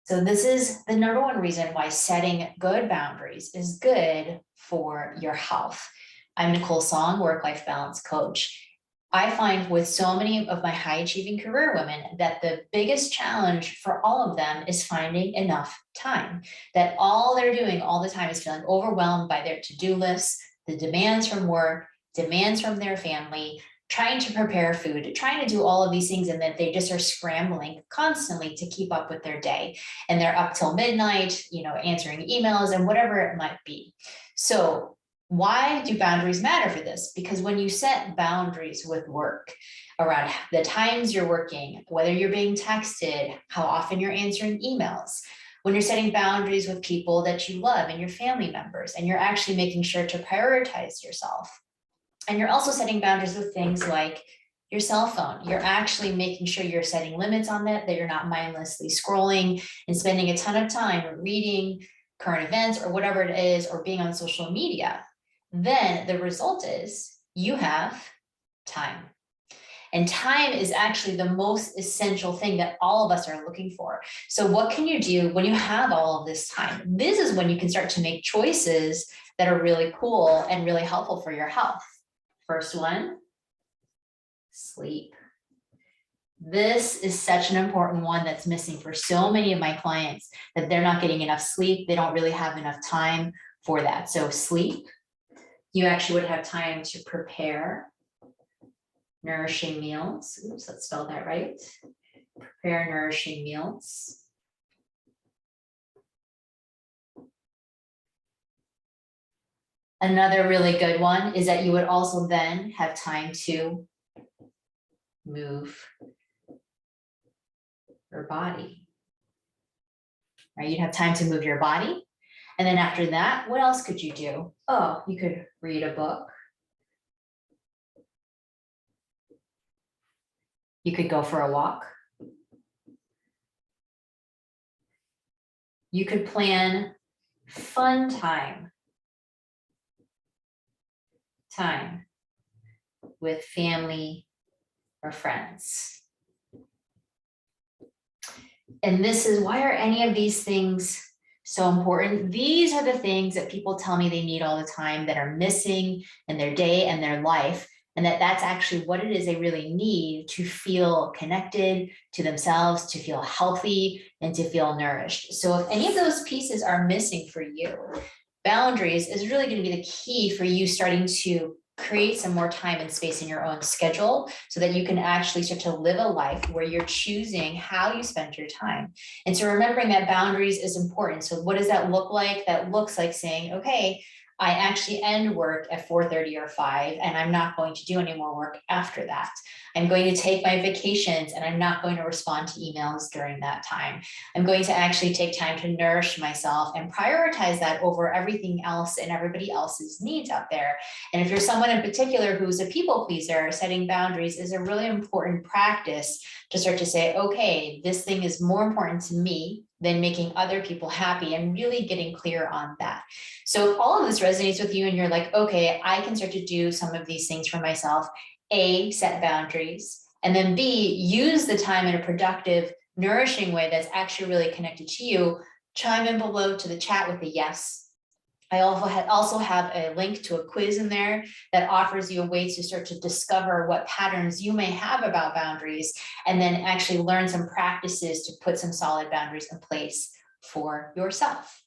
So this is the number one reason why setting good boundaries is good for your health. I'm Nicole Song, work-life balance coach. I find with so many of my high achieving career women that the biggest challenge for all of them is finding enough time, that all they're doing all the time is feeling overwhelmed by their to-do lists, the demands from work, demands from their family, trying to prepare food, trying to do all of these things, and that they just are scrambling constantly to keep up with their day. And they're up till midnight, answering emails and whatever it might be. So why do boundaries matter for this? Because when you set boundaries with work around the times you're working, whether you're being texted, how often you're answering emails, when you're setting boundaries with people that you love and your family members, and you're actually making sure to prioritize yourself. And you're also setting boundaries with things like your cell phone. You're actually making sure you're setting limits on that you're not mindlessly scrolling and spending a ton of time reading current events or whatever it is, or being on social media. Then the result is you have time. And time is actually the most essential thing that all of us are looking for. So what can you do when you have all of this time? This is when you can start to make choices that are really cool and really helpful for your health. First one, sleep. This is such an important one that's missing for so many of my clients, that they're not getting enough sleep. They don't really have enough time for that. So sleep, you actually would have time to prepare nourishing meals. Oops, let's spell that right. Prepare nourishing meals. Another really good one is that you would also then have time to move your body, right? You'd have time to move your body. And then after that, what else could you do? Oh, you could read a book. You could go for a walk. You could plan fun time with family or friends. And this is, why are any of these things so important? These are the things that people tell me they need all the time, that are missing in their day and their life. And that's actually what it is they really need to feel connected to themselves, to feel healthy, and to feel nourished. So if any of those pieces are missing for you, boundaries is really going to be the key for you starting to create some more time and space in your own schedule, so that you can actually start to live a life where you're choosing how you spend your time. And so remembering that boundaries is important. So what does that look like? That looks like saying, okay, I actually end work at 4:30 or 5, and I'm not going to do any more work after that. I'm going to take my vacations, and I'm not going to respond to emails during that time. I'm going to actually take time to nourish myself and prioritize that over everything else and everybody else's needs out there. And if you're someone in particular who's a people pleaser, setting boundaries is a really important practice to start to say, okay, this thing is more important to me than making other people happy, and really getting clear on that. So if all of this resonates with you and you're like, okay, I can start to do some of these things for myself, A, set boundaries, and then B, use the time in a productive, nourishing way that's actually really connected to you, chime in below to the chat with a yes. I also have a link to a quiz in there that offers you a way to start to discover what patterns you may have about boundaries, and then actually learn some practices to put some solid boundaries in place for yourself.